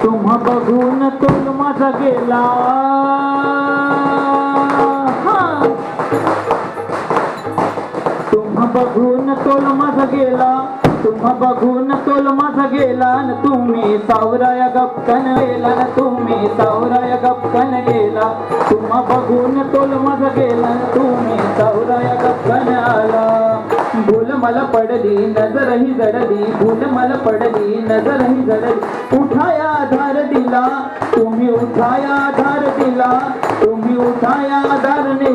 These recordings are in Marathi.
तुम्हा बघून तोल माझा गेला, तुम्हा बघून तोल माझा गेला, तुम्हा बघून तोल माझा गेला न तुम्ही सावराया गपकन गेला न तुम्ही सावराया गपकन गेला, तुम्हा बघून तोल माझा गेला न तुम्ही सावराया गपकन आला. भूल मला पडली नजरही जडली, भूल मला पडली नजरही जडली, उठाया आधार दिला तुम्ही उठाया आधार दिला, तुम्ही उठाया आधारने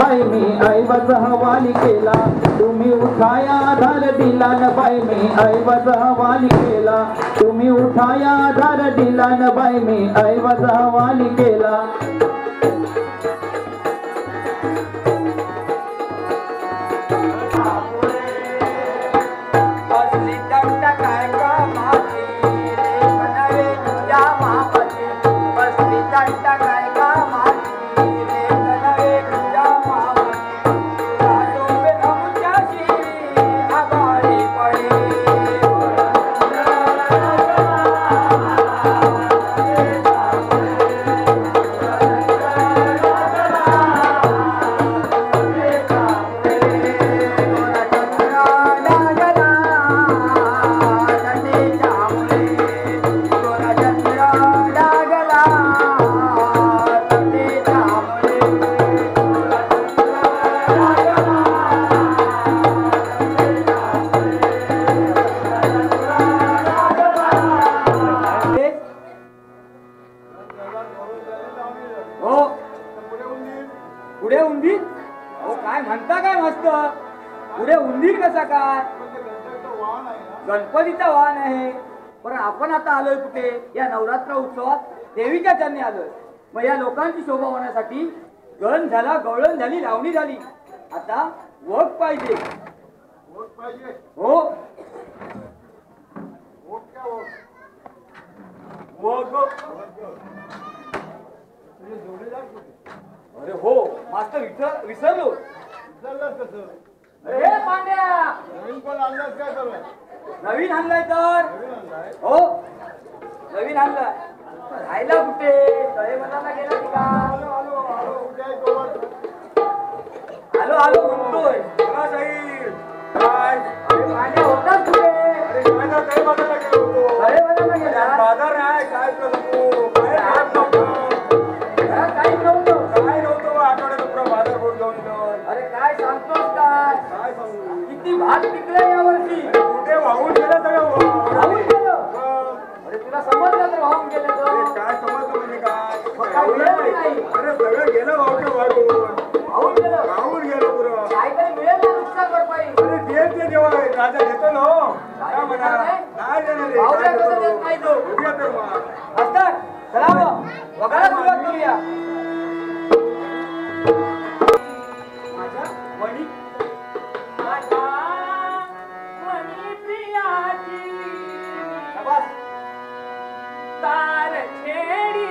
बाई मी ऐवज हवाली केला, तुम्ही उठाया आधार दिला न बाई मी ऐवज हवाली केला, तुम्ही उठाया आधार दिला न बाई मी ऐवज हवाली केला. पुढे उंदीर? हो काय म्हणता काय मस्त, पुढे उंदीर कसा काय? गणपतीचा वाहन आहे. पण आपण आता आलोय कुठे? या नवरात्र उत्सवात देवीच्या चरणी आलोय. मग या लोकांची शोभा होण्यासाठी गण झाला, गवळण झाली, लावणी झाली, आता वग पाहिजे. हो वग. अरे हो मास्तर विसरलो. अरे पांड्या नवीन आणलाय तर? हो नवीन आणलाय. राहिला कुठे? तळेमनाला गेला का? आलो आलो म्हणतोय. पांड्या होताच कुठे? तळेमनाला गेला. बाजार नाही काय सांगू, काही नव्हतं. काय नव्हतं आठवड्यात बाजार बोट घेऊन. अरे काय सांगतोस काय? काय सांगू, किती भात पिकलाय या वर्षी. कुठे वाहून गेलं तर वाहून गेलं. अरे तुला समजलं तर वाहून गेलं तर काय समजलं म्हणजे काय? सगळं गेलं वाटलं वाटून भाऊन गेलं राहून गेलं पुरं. काहीतरी मिळेल ना नुकसान भरपाई अरे देत ते देवा राजा देतो ना हो. काय म्हणा नाही देणार रे. भाऊला काय कसं करू? देत नाही तो उद्या तर मग असतात चला मग वगाला सुरुवात करूया माझ्या वणी शाबास. तार छेड़ी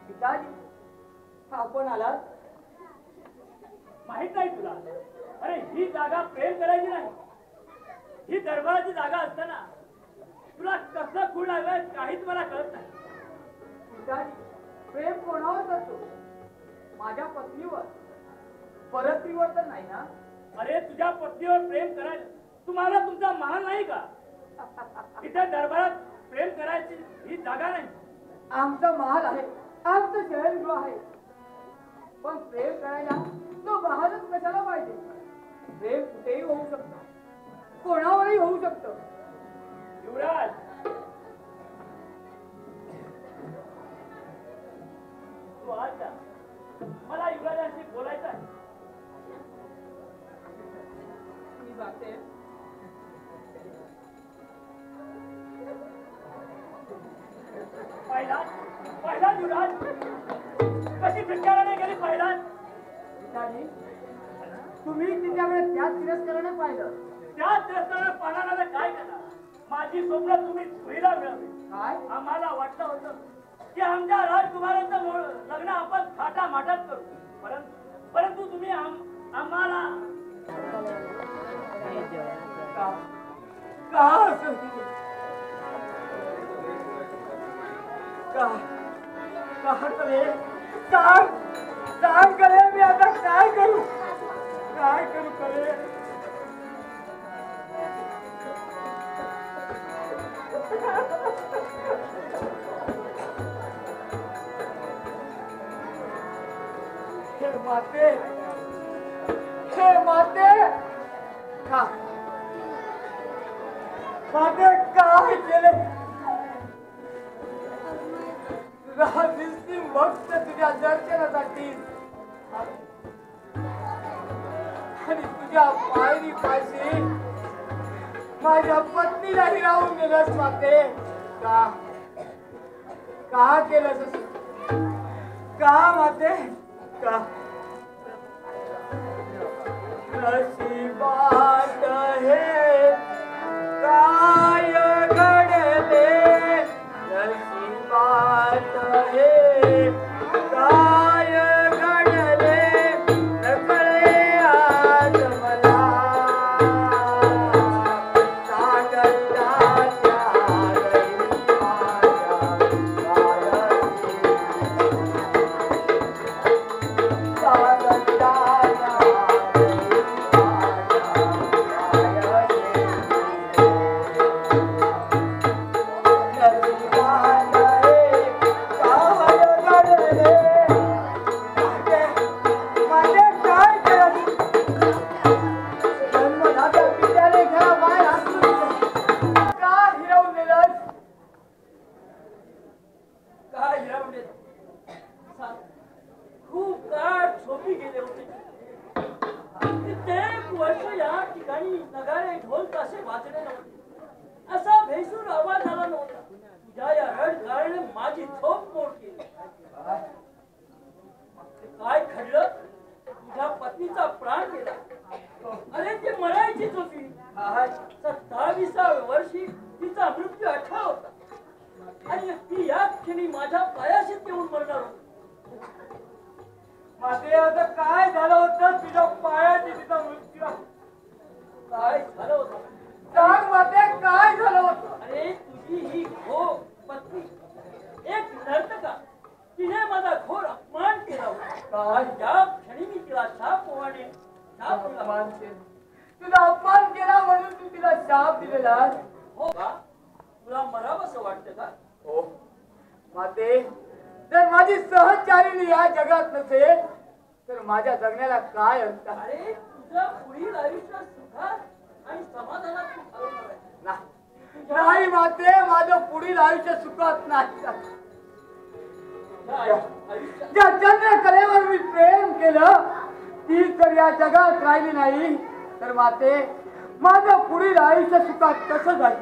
पिताजी आपण आलात माहित नाही तुला? अरे ही जागा प्रेम करायची नाही, ही दरबाराची जागा असताना तुला कसं खूळ लागलं काहीच मला कळत नाही. पिताजी प्रेम कोणावर करतो? माझ्या पत्नीवर, परस्त्रीवर तर नाही ना? अरे तुझ्या पत्नीवर प्रेम करायला तुम्हाला तुमचा मान नाही का? तिथे दरबारात प्रेम करायची ही जागा नाही. आमचा महाल आहे, आमचं शयनगृह आहे, पण प्रेम करायला तो महालच कशाला पाहिजे? प्रेम कुठेही होऊ शकतं, कोणावरही होऊ शकतं. युवराज, तू आज जा. मला युवराजांशी बोलायचं आहे. मी जाते. पहिला युवराज कशी भिटकाराने गेली पहिला. पिताजी तुम्ही तिच्याकडे त्याच तिरस्काराने पाहिलं. त्याच रस्त्यावर पाहणाऱ्याला काय करणार? माझी स्वप्न तुम्ही चोरीला मिळवली. काय? आम्हाला वाटलं होतं की आमच्या राजकुमारांचं लग्न आपण थाटामाटात करू, परंतु तुम्ही आम्हाला का असं केलं? का करे? सांग करे, मी आता काय करू करे? हे माते माते काय केले? तुझा दिसती भक्त तुझ्या दर्शनासाठी आणि तुझ्या पायरी पाशी माझ्या पत्नीलाही राहून गेलंस माते. का केलंस? का माते? का नशिबात हे काय घडले? नशिबात हे काय हिरावले खूप काळ झोपी गेले होते. कित्येक वर्ष या ठिकाणी नगारे ढोल ताशे वाजले नव्हते. असा भेसूर आवाज आला नव्हता. तुझ्या या रडगाळीने माझी झोप मोड केली. काय घडलं? तुझ्या पत्नीचा प्राण गेला. अरे ती मरायचीच होती. 27व्या वर्षी तिचा मृत्यू अठरा होता आणि ती या क्षणी माझ्या पायाशीच येऊन मरणार होती. माते आता काय झालं होतं तुझ्या पायाची तिचा मृत्यू? काय झालं होतं? सांग माते काय झालं होतं? अरे तुझी ही घोर पत्नी एक नर्तका, तिने माझा घोर अपमान केला होता. ज्या क्षणी मी तिला शाप दिला, तुला अपमान केला म्हणून तू तिला शाप दिलेला. हो का? तुला मरावंसं वाटतं का? हो माते, जर माझी सहचारिणी या जगात नसेल तर माझ्या जगण्याला काय अर्थ आहे? अरे तुझं पुढील आयुष्य सुखात आणि समाधानात तू घालवणार आहे. नाही माते, माझं पुढील आयुष्य सुखात नाही. आयुष्यात ज्या चंद्रकलेवर मी प्रेम केलं ती जर या जगात राहिली नाही तर माते माझं पुढील आयुष्य सुखात कसं जाईल?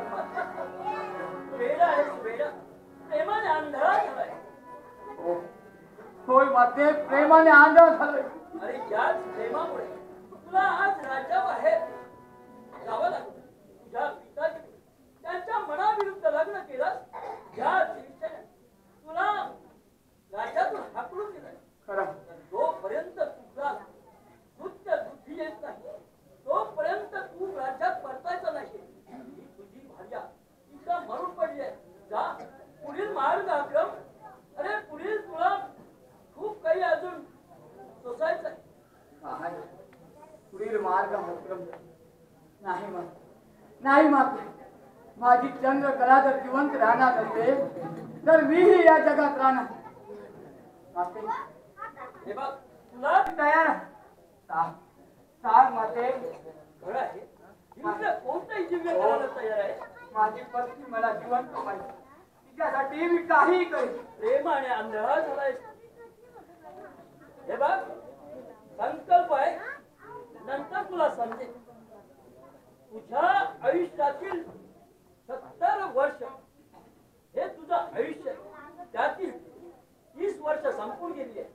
वेडा आहेस वेडा. प्रेमाने आंधळा झालाय. होय माते, प्रेमाने आंधळा झालोय. अरे याच प्रेमामुळे तुला आज राज्याबाहेर जावं लागलं. तुझ्या पिताने त्यांच्या मनाविरुद्ध लग्न केलं. या दिवसाने तुला राज्यातून हाकलून दिलंय. खरं जोपर्यंत तुझा नृत्य बुद्धी येत नाही तोपर्यंत तू राज्यात परतायचं नाही. ही तुझी भार्या तिचा मरून पडली आहे. जा पुढील मार्ग अक्रम. अरे पुढील तुला खूप काही अजून सोसायचं आहे. पुढील मार्ग नाही मग नाही माते, माझी चंद्रकला जर जिवंत राहणार असेल तर मीही या जगात राहणार. माते हे बघ तुला तयार सांग माते. खरं आहे दिव्य कोणताही दिव्य करायला तयार आहे. माझी पत्नी मला जिवंत पाहिजे, तिच्यासाठी मी काही करेन. प्रेमाने आंधळा झालाय. हे बघ संकल्प आहे, नंतर तुला समजेल. तुझ्या आयुष्यातील 70 वर्ष हे तुझं आयुष्य आहे. त्यातील 30 वर्ष संपून गेली आहे.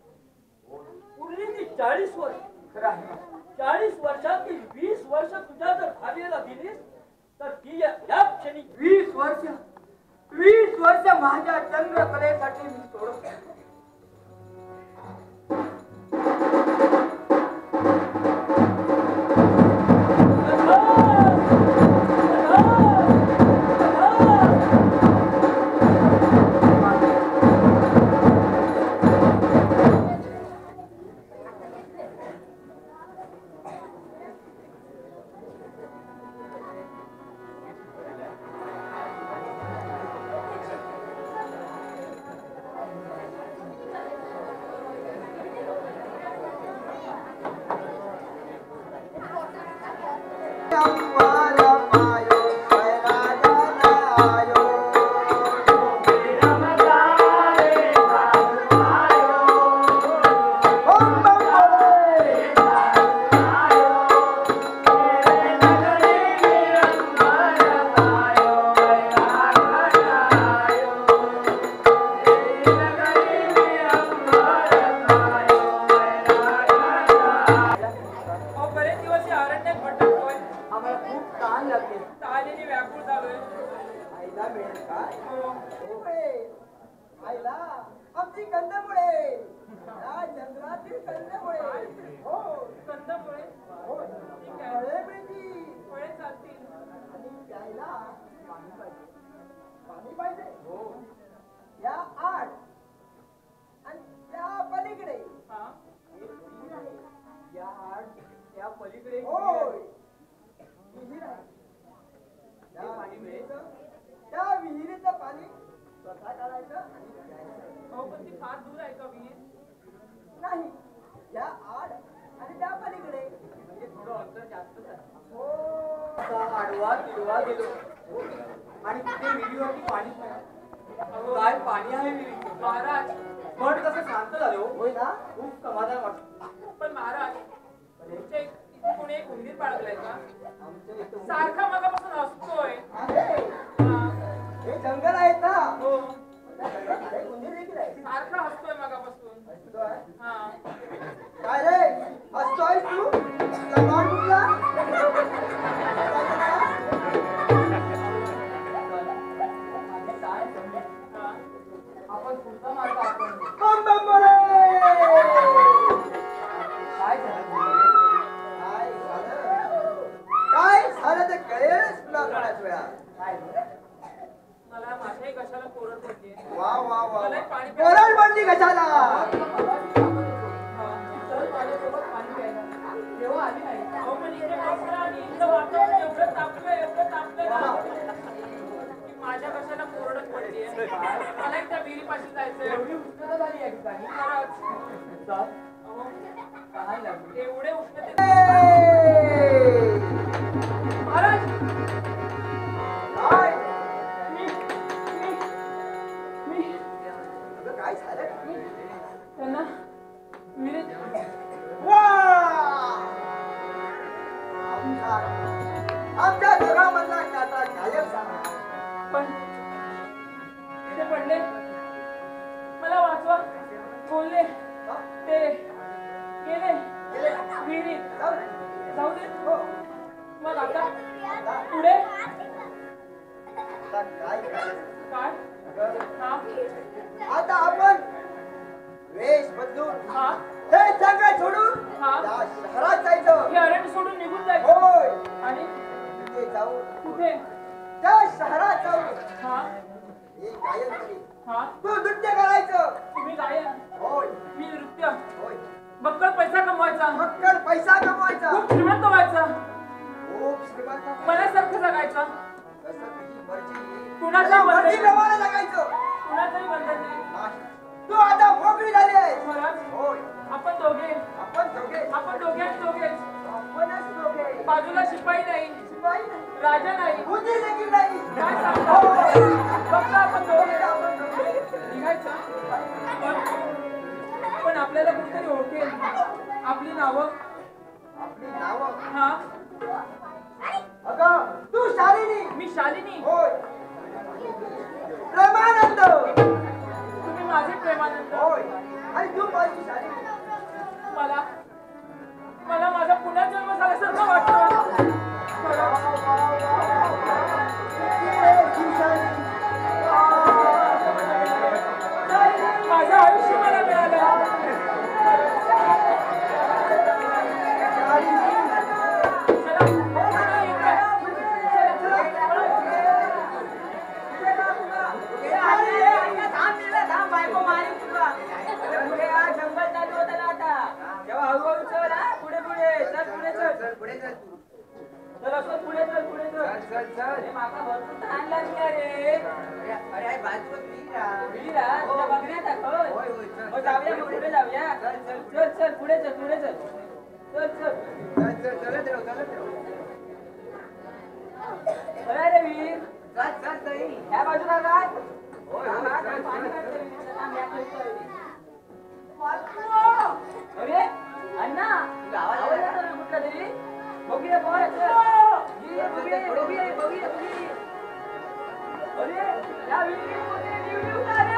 उरलेली 40 वर्ष. 40 वर्षातील 20 वर्ष तुझ्या जर भार्येला दिलीस तर ती या क्षणी 20 वर्ष माझ्या चंद्रकलेसाठी मी सोडतो. आणि तिथे विहिरीवरती पाणी काय पाणी आहे विहिरीत. महाराज मन कसं शांत झालं हो. होय ना? खूप समाधान वाटतं. पण महाराज तुमच्या इथे कोणी एक उंदीर बाळगलाय का? आमच्या इथं सारखा मगापासून असतोय. आहे. हा. हे जंगल आहेत ना. हो हे उंदीर देखील आहे. सारखा असतोय मगापासून. असतोय. हा काय रे असतोय तू लबाड मुलगा? हा. आपण पुढचा मार्ग आपण बम बम बोले. काय झालं? काय झालं ते कळेलच तुला थोड्याच वेळात. काय झालं? मला माझ्याही कशाला कोरड पडली. वा वा वा मला एक पाणी कोरड पडली कशाला? चल माझ्यासोबत पाणी प्यायला. तेव्हा आली नाही. अहो, पण इथे बसला आणि इथलं वातावरण एवढं तापलंय ना, की माझ्या कशाला कोरडच पडली मला एक त्या विहिरीपाशी जायचंय. एवढी उष्णता झाली या ठिकाणी. खरंच. चल, अहो, काय लागली? एवढे उष्णते ए! महाराज काय? मी अगं, काय झालं? त्यांना विहिरीत वा! आमच्या दोघांमधला नाता गायब झाला. पण ते पडले, मला वाचवा बोलले, ते गेले विहिरीत. जाऊ दे. मग आता पुढे आता काय करायचं? काय? हा आता आपण वेश बदलून हा हे जंगल सोडून हा त्या शहरात जायचं. हे अरण्य सोडून निघून जायचं. होय. आणि तिथे जाऊन कुठे? त्या शहरात जाऊन हा हे गायन करी. हा तू नृत्य करायचं. तुम्ही गायन, होय मी नृत्य. होय. बक्कळ पैसा कमवायचा, फक्त पैसा कमवायचा. खूप श्रीमंत व्हायचा, खूप श्रीमंत. मनासारखं जगायचं, जसं तुझी मर्जी. कुणाच्या मर्जी बंधन प्रमाणे जगायचं. कुणाचंही बंधन नाही. नाही. तू आता मोकळी झाली आहे. महाराज होय. आपण दोघे आपण दोघे आणि दोघेच. आपणच दोघे. बाजूला शिपाई नाही, शिपाई नाही. राजा नाही, बुद्धी देखील नाही. काय होय. सांगता? फक्त आपण दोघे आपण दोघे. निघायचं. पण आपल्याला कुठेतरी ओळखेल, आपली नावं. आपली नावं. हा अगं तू शालिनी. मी शालिनी, होय. प्रेमानंद. तुम्ही माझे प्रेमानंद. होय. आणि तू माझी शालिनी. मला मला माझा पुन्हा जन्म झाल्यासारखं वाटतं. माझं आयुष्य मला मिळालं. चला, पुन्हा येतोय. तेव्हा हळूहळू चल हा. पुढे पुढे चल. पुढे चल. पुढे चल. चल असं पुढे चल. पुढे चल. अरे माका भरपूर तहान लागली रे. अरे बाजूला वीरा, तुला बघण्यात दाखव. होय, होय, चल. मग जाऊया, मग पुढे जाऊया. चल चल पुढे चल. पुढे चल. चल चल. चलत राहू. चला रे वीर. ह्या बाजूला काय? होय, हा, हा, चल, पाणी चल. काढतोय. चला, मी आता येतोय. अरे अण्णा आवाज येतो ना कुठला तरी. बघूया बोल. बघूया. अरे या विहिरीमध्ये निवडू का रे?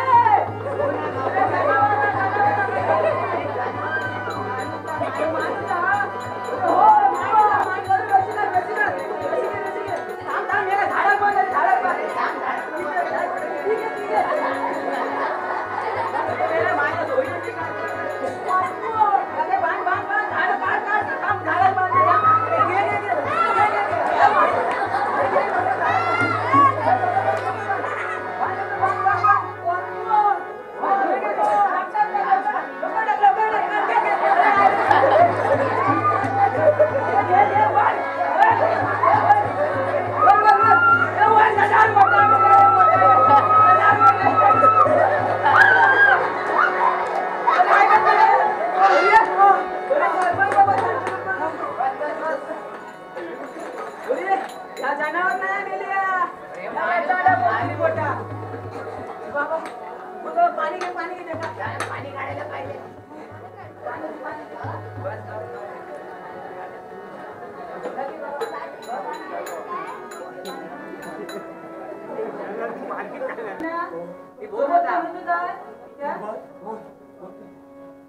पाणी घे बेटा. पाणी काढायला पाहिजे.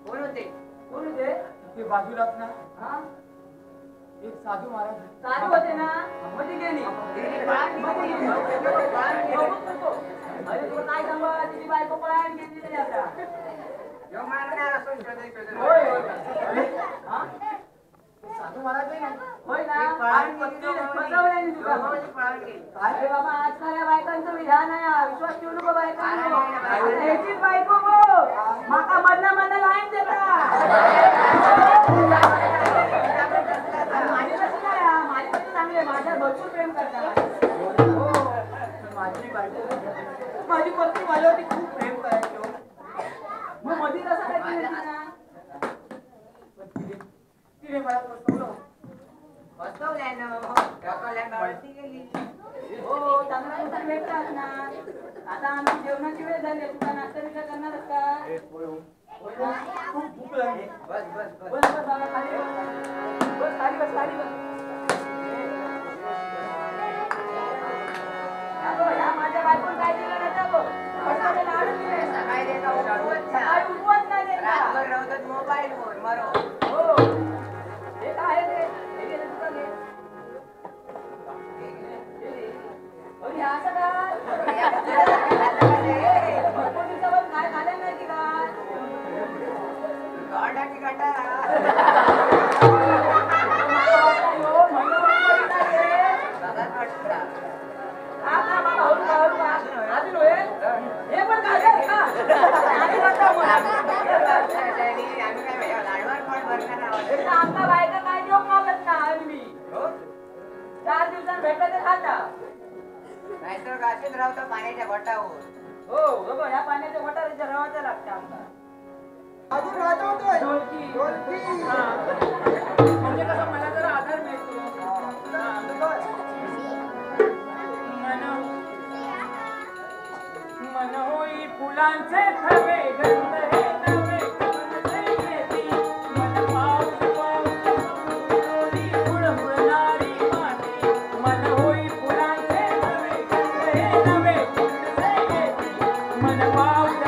कोण होते ते बाजूलाच ना. एक साधू महाराज होते ना. मध्ये गेली अरे तुला काय सांगा तिची बायको पळायला गेली नाही आता. साधू महाराज होय ना. अरे बाबा आजकाल बायकांचं विधान आहे. विश्वास ठेवू नको बायकांची बायको माका मधला मधला लाईन देता. माझी कशी नाही माझी कशी चांगली आहे. माझ्या भरपूर प्रेम करतात. माझी बायको माझी पत्नी माझ्यावरती खूप प्रेम करायची. मग मध्ये कसं काय केलं ना. तिने मला हो चांगला भेटतात ना. आता आमची जेवणाची वेळ झाली. तुला नाश्ता बिस्ता करणारच का. खूप भूक लागली. बस बस बस बस बाबा खाली बस. खाली बस खाली बस. ह्या माझ्या बायकोन काय दिलं नाही लाडू दिले. सकाळी उठवत नाही देता. मोबाईल फोन मारो. हो हे काय आहे ते. हे घे तुला घे. अरे असं काय भरपूर दिवसावर काय खाल्लं नाही की काय. गाडा की गाडा हे पण काय आमचा बायका काय जोक मागत ना. मी 4 दिवसांत भेटलं ते खाता. नाहीतर गाशीत राहतं पाण्याच्या घोटावर. हो बरोबर. ह्या पाण्याच्या घोटावर रवायचं लागतं आमचा. म्हणजे कसं मला जरा आधार मिळतो. मन होई फुलांचे थवे गंध हे नवे कमळचे येती. मन पाऊस पाऊस फुल फुलणारी माती. मन होई फुलांचे थवे गंध हे नवे कमळचे येती. मन पाऊस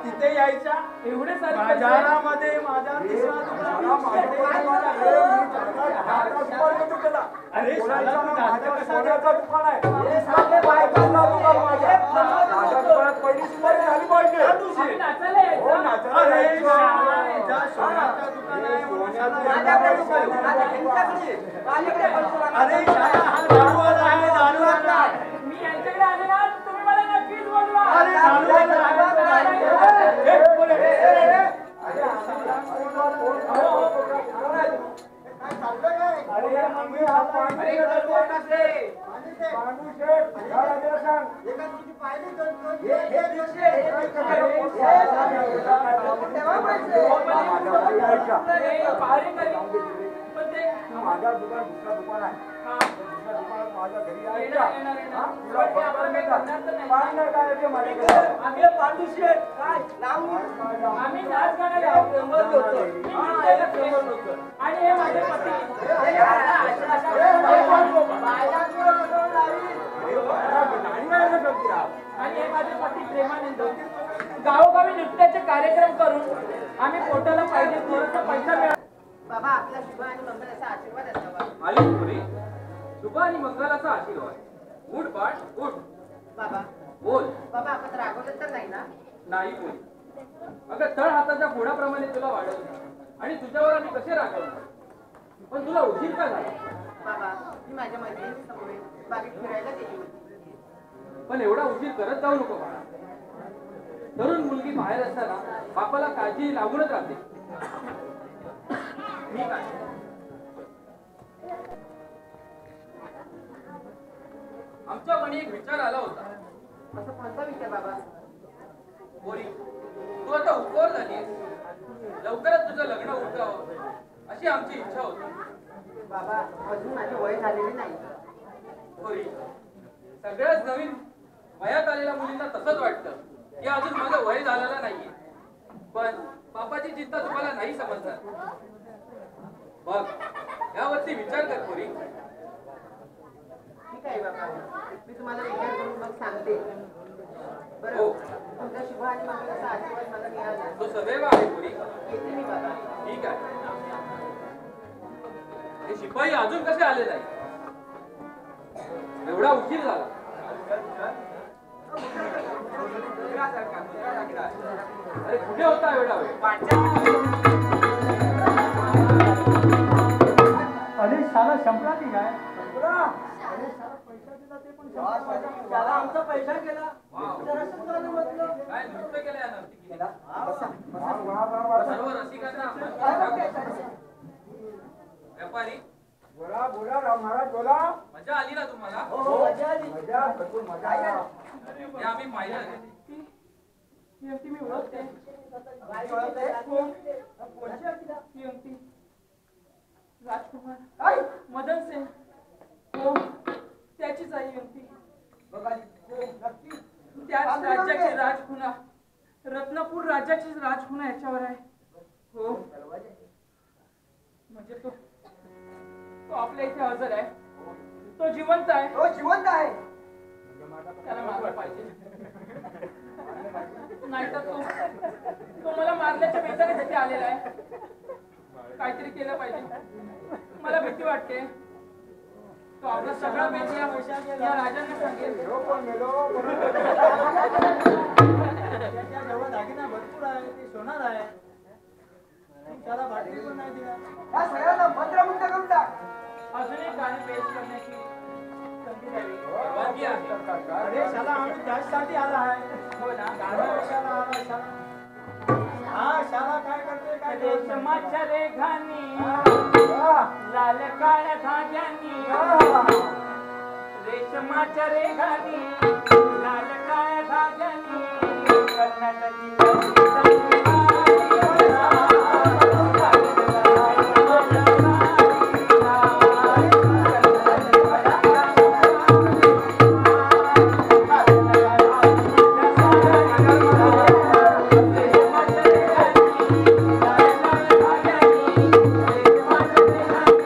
तिथे यायच्या एवढे सारे बाजारामध्ये माझा तिसरा अरे सोन्याचं दुकान आहे. पहिली सुपारी झाली पाहिजे. अरे दारूवाला आहे. दारूवाला मी यांच्याकडे आले ना तुम्ही मला नक्कीच बोलवा. अरे दारूवाला आहे. माझ्या दुकान दुसरा दुकान आहे. माझ्या घरी आम्ही पांडुशेठ काय आम्ही नाच गाण्याला आणि हे माझे पती आणि हे माझे पती प्रेमानंद. गावोगावी नृत्याचे कार्यक्रम करून आम्ही पोटाला पाहिजे थोडासा पैसा मिळाला. बाबा आपला शुभ आणि मंगलाचा आशीर्वाद असावा. आली पुरी शुभ आणि मंगलाचा आशीर्वाद. उठ पाठ उठ. बाबा बोल. बाबा आपण रागवलं तर नाही ना. नाही बोल. अगं तळ हाताच्या घोडाप्रमाणे तुला वाढवलं आणि तुझ्यावर आम्ही कसे रागवणार. पण तुला उशीर का झाला? बाबा मी माझ्या मैत्रिणीसमोर बागेत फिरायला गेली होती. पण एवढा उशीर करत जाऊ नको बाळा. तरुण मुलगी बाहेर असताना बापाला काळजी लागूनच राहते. मी काय आमच्या मनी एक विचार आला होता. असं कोणता विचार बाबा? बोरी, तू आता उपवर झालीस, लवकरच तुझं लग्न उरकावं अशी आमची इच्छा होती. बाबा अजून माझे वय झालेले नाही. बोरी, सगळ्याच नवीन वयात आलेल्या मुलींना तसंच वाटतं की अजून माझं वय झालेलं नाहीये. पण बापाची चिंता तुम्हाला नाही समजणार. बघ, यावरती विचार कर बोरी. ठीक आहे बाबा, मी तुम्हाला विचार करून मग सांगते. बरं हो. तुमचा शुभ आणि मंगलाचा आशीर्वाद मला मिळाला. तो सदैव आहे बोरी. येते मी बाबा. ठीक आहे. हे शिपाई अजून कसे आले नाही? एवढा उशीर झाला. अरे कुठे होता एवढा वेळ? अरे शाला संपला की काय? त्याला आमचा पैसा गेला. वाव. जरासं चालू म्हटलं. काय नृत्य केलं या नर्तकीने? बसा. सर्व रसिकांना व्यापारी बोला बोला राम महाराज बोला. मजा आली ना तुम्हाला? हो, मजा आली. मजा भरपूर मजा. हे आम्ही पाहिलं. मी ओळखते. काय ओळखते? कोणची आहे तिला? ती अंगठी. राजकुमार काय? मदन सेन. हो, त्याचीच आई अंगठी. बघा, हो, नक्की. त्याच राज्याची राजखुना, रत्नपूर राज्याची राजखुना याच्यावर आहे. हो, म्हणजे तो आपल्या इथे हजर आहे. तो जिवंत आहे. तो जिवंत आहे. त्याला मारलं पाहिजे. नाहीतर तो मला मारल्याच्या बेताने तिथे आलेला आहे. काहीतरी केलं पाहिजे. मला भीती वाटते. तो आपला सगळा बेत या राजांना सांगेल. मेलो पण मेलो. त्याच्याजवळ दागिना भरपूर आहे. ते सोनार आहे. त्याला भाकरी पण नाही दिला. या सगळ्यांना मंत्रमुग्ध करून टाक. अजूनही गाणी पेश करण्याची संधी द्यावी. परवानगी आहे. अरे शाला आम्ही त्याचसाठी आला आहे. हो ना. गाणं शाला आला शाला. हा शाला काय करते काय करते? रेशमाच्या रेघांनी हा. लाल काळ्या धाग्यांनी, हा. रेशमाच्या रेघांनी लाल काळ्या धाग्यांनी कर्नाटकी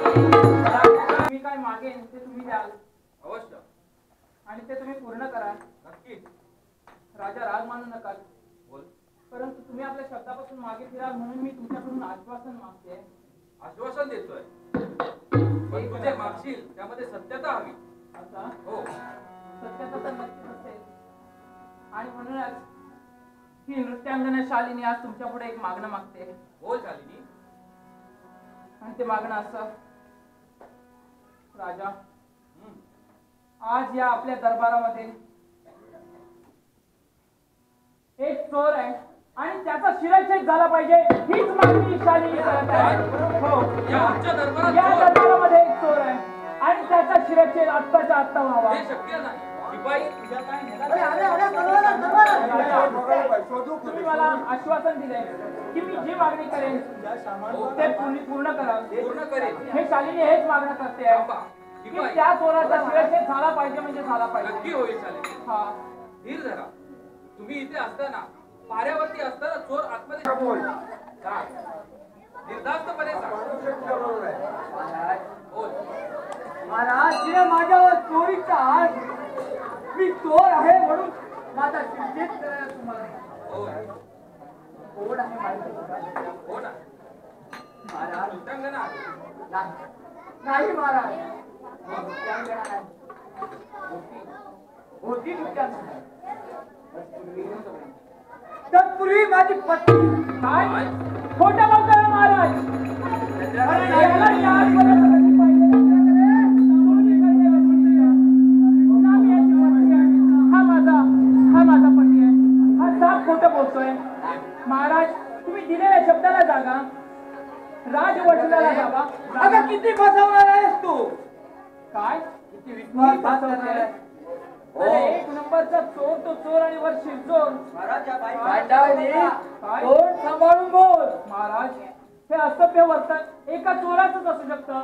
मी काय मागेन ते तुम्ही द्याल अवश्य. आणि ते तुम्ही पूर्ण कराल. नक्कीच. राजा राग मानू नकाल. बोल. परंतु तुम्ही आपल्या शब्दापासून मागे फिराल म्हणून मी तुमच्याकडून आश्वासन मागते. आश्वासन देतोय. पण तू जे मागशील त्यामध्ये सत्यता हवी. आता हो. सत्यता तर नक्कीच असेल. आणि म्हणूनच ही नृत्यांगना शालिनी आज तुमच्या पुढे एक मागणं मागते. बोल शालिनी. आणि ते मागणं असं, राजा हम्म. आज या आपल्या दरबारामध्ये एक चोर आहे आणि त्याचा शिरच्छेद झाला पाहिजे हीच मागणी शालिनी करत आहे. हो, या आमच्या दरबारात या चोर? दरबारामध्ये एक चोर आहे आणि त्याचा शिरच्छेद आत्ताच्या आत्ता व्हावा. हे शक्य नाही. शिपाई अरे अरे अरे दरबारात, दरबारात. शोधू तुम्ही मला आश्वासन दिले की मी जी मागणी करेन ते पूर्ण करा. पूर्ण करेल. हे शालिनी हेच मागणं करते आहे थांबा. की शिपाई त्या चोराचा शिरच्छेद झाला पाहिजे म्हणजे झाला नक्की पाहिजे. होईल शालिनी. हा, धीर धरा. तुम्ही इथे असताना पाऱ्यावरती असताना चोर आतमध्ये बोल. सांग. निर्धास्तपणे सांग. बरोबर आहे. बोल. महाराज तिने माझ्यावर चोरीचा हात, मी चोर आहे म्हणून माझा शिक्षित करायला तुम्हाला होय. ओढ आहे माझ्यावर. हो ना. महाराज नृत्यांगना आहे. नाही महाराज, नृत्यांगना नाही. होती नृत्यांगना. तत्पूर्वी माझी पत्नी काय खोटं बोलतोय महाराज. हा माझा पती आहे. हा साफ खोटं बोलतोय. महाराज, तुम्ही दिलेल्या शब्दाला जागा, राजवचनाला जागा. अगं किती फसवणार आहेस तू? काय किती विश्वासघात करणार आहेस? अरे एक नंबरचा चोर तो चोर आणि वर शिरचोर. भांडावली, काय? तोंड सांभाळून बोल. महाराज, हे असभ्य वर्तन एका चोराचंच असू शकतं.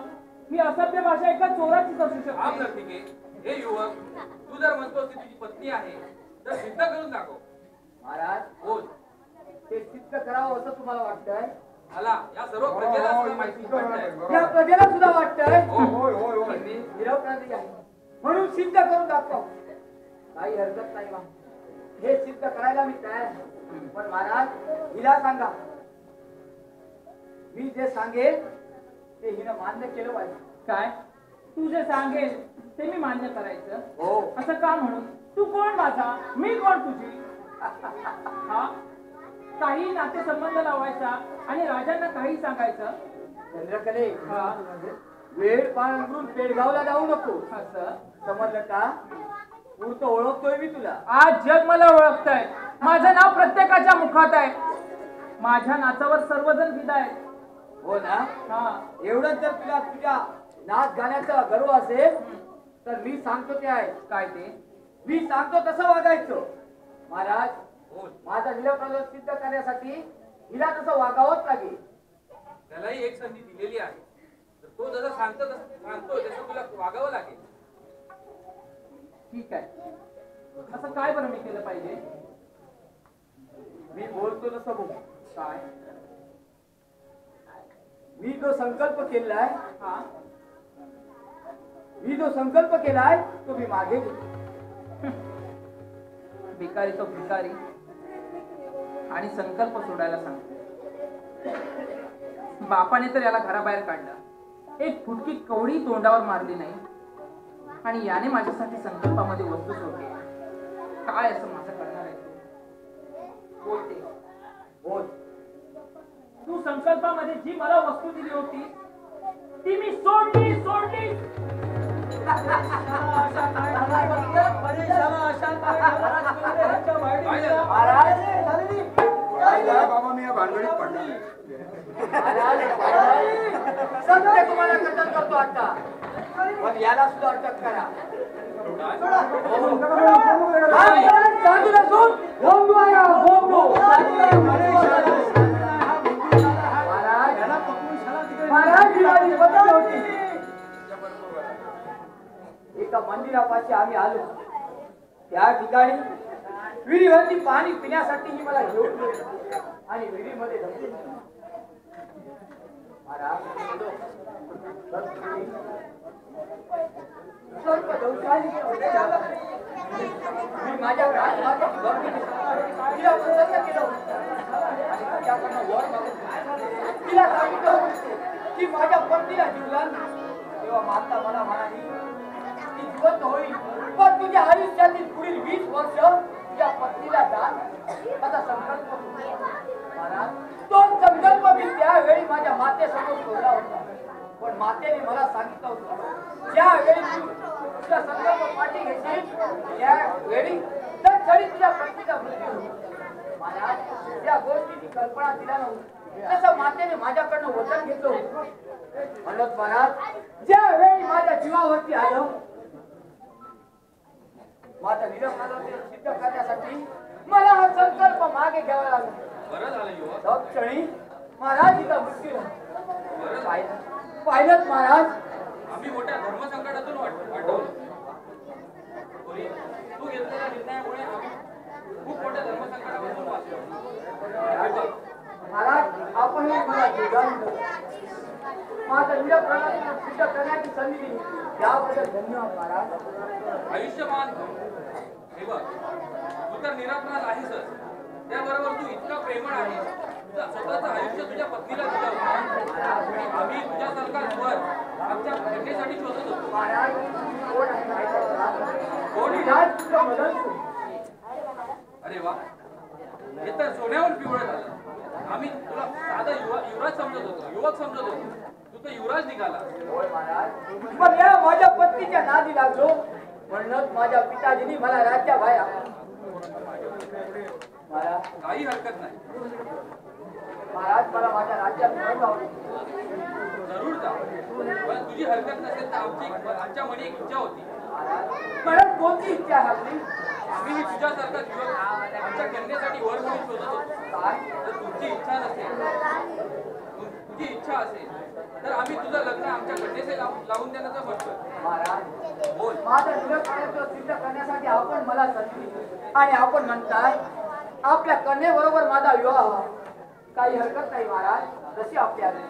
ही असभ्य भाषा एका चोराचीच असू थांब शकते. ना, ठीक आहे. हे युवक, तू जर म्हणतोस की तुझी पत्नी आहे तर सिद्ध करून दाखव. महाराज, बोल. ते सिद्ध करावं असं तुम्हाला वाटतंय? मला या सर्व प्रजेला सुद्धा माहिती पडतंय. या प्रजेला सुद्धा वाटतंय होय होय होय. मी निरपराधी आहे म्हणून सिद्ध करून दाखव. काही हरकत नाही. हे सिद्ध करायला मी तयार आहे. पण महाराज, हिला सांगा, मी जे सांगेल ते हिनं मान्य केलं पाहिजे. काय तू जे सांगेल ते मी मान्य करायचं? हो. असं का म्हणून? तू कोण माझा, मी कोण तुझी? हा, काही नातेसंबंध लावायचा आणि राजांना काही सांगायचं. चंद्रकले, हा, वेळ पांघरून पेडगावला जाऊ नको. असं समजलं का? पुरतं ओळखतोय मी तुला. आज जग मला ओळखतंय. माझं नाव प्रत्येकाच्या मुखात आहे. माझ्या नाचावर सर्वजण फिदा आहेत. हो ना? हा, एवढं जर तुला तुझ्या नाच गाण्याचा गर्व असेल तर मी सांगतो ते आहे. काय ते? मी सांगतो तसं वागायचं. महाराज, बोल. माझा निरपराध सिद्ध करण्यासाठी हिला तसं वागावंच लागेल. त्यालाही एक संधी दिलेली आहे. तर तो जसं सांगतोय तसं तुला वागावं लागेल. ठीक आहे. असं काय बरं मी केलं पाहिजे? मी बोलतो तसं बोल. काय? मी जो संकल्प केलाय हा, तो मी मागे घेतो. भिकारी तो भिकारी आणि संकल्प सोडायला सांगतो. बापाने तर याला घराबाहेर काढलं. एक फुटकी कवडी तोंडावर मारली नाही आणि याने माझ्यासाठी संकल्पामध्ये वस्तू सोडली. काय असं माझं करणार आहे? बोलते. बोल. तू संकल्पामध्ये जी मला वस्तू दिली होती ती मी सोडली. काय झालं? महाराज, काय झालं बाबा, मी या भानगडीत पडला. सत्य तुम्हाला कथन करतो आता, पण याला सुद्धा अटक करा. साधू नसून भोंदू आहे हा, भोंदू. महाराज, ही माझी पत्नी होती. एका मंदिरापाशी आम्ही आलो. त्या ठिकाणी विहिरीवरती पाणी पिण्यासाठी ही मला घेऊन गेली आणि विहिरीमध्ये ढकलून दिलं. महाराज, सर्पदंशाने मी माझ्या राजमातेची भक्ती तिला प्रसन्न केलं आणि तिच्याकडनं वर मागून तिला सांगितलं की माझ्या पत्नीला जीवलान. तेव्हा माता मला म्हणाली ती जिवंत होईल, पण तुझ्या आयुष्यातील पुढील 20 वर्ष तुझ्या पत्नीला दान असा संकल्प. महाराज, तो संकल्प मी त्यावेळी माझ्या मातेसमोर सोडला होता. पण मातेने मला सांगितलं होतं ज्यावेळी तू तुझा संकल्प पाठी घेशील त्यावेळी तर तरी तुझ्या पत्नीचा मृत्यू होईल. महाराज, या गोष्टीची कल्पना दिला नव्हती. तसं मातेने माझ्याकडनं वचन घेतलं होतं. म्हणत महाराज, ज्यावेळी माझ्या जीवावरती आलं, माझा निरपराध सिद्ध करण्यासाठी मला हा संकल्प मागे घ्यावा लागला. बरं झालं युवक. तत्क्षणी महाराज तिचा मृत्यू झाला. पाहिलं महाराज, आम्ही मोठ्या धर्मसंकटातून वाटवलं. तू घेतलेल्या निर्णयामुळे आम्ही खूप मोठ्या धर्मसंकटापासून वाचलो. महाराज, आपण मला जीवन माझं निरपराध सिद्ध करण्याची संधी दिली त्याबद्दल धन्यवाद महाराज. आयुष्यमान हे बघ, तू तर निरपराध आहेसच, त्याबरोबर तू इतका प्रेमळ आहे. तुझं स्वतःचं आयुष्य तुझ्या पत्नीला दिलं होतं. आम्ही तुझ्यासारखा वर आमच्या कन्येसाठी शोधत होतो. महाराज, कोण आहे? कोणी? राज तुझं बदलतो. अरे वा, हे तर सोन्यावर पिवळं झालं. आम्ही तुला साधा युवक समजत होतो. तर युवराज निघाला. होय महाराज, पण या माझ्या पत्नीच्या नादी लागलो म्हणूनच माझ्या पिताजींनी मला राज्या बाहेर महाराज. काही हरकत नाही. महाराज मला माझ्या राज्यात न जाऊ जरूर जा, पण तुझी हरकत नसेल तर आमच्या मनी एक इच्छा होती. परत कोणती इच्छा आहे आपली? आम्ही तुझ्यासारखा युवक आमच्या कन्येसाठी वर म्हणून शोधत होतो. काय? जर तुमची इच्छा नसेल, तुझी इच्छा असेल तर आम्ही तुझं लग्न आमच्या कन्येशी लावून देण्याचं म्हणतोय. महाराज बोल. माझं निरक्षरत्व सिद्ध करण्यासाठी आपण मला संधी आणि आपण म्हणताय आपल्या कन्येबरोबर माझा विवाह. काही हरकत नाही महाराज, जशी आपली आली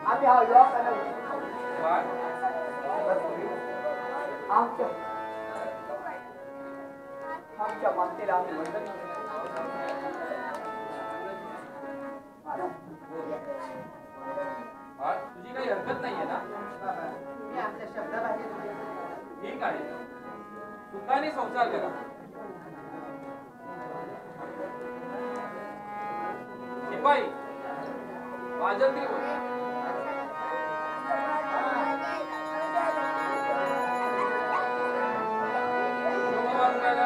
आम्ही हा विवाह करणार. आमच्या आमच्या मातेला आम्ही वंदन तुझी काही हरकत नाहीये ना? मी आपल्या शब्दाबाहेर ठीक आहे, सुखाने संसार करा. शिपाई वाजंत्री बोल. शुभमंगल.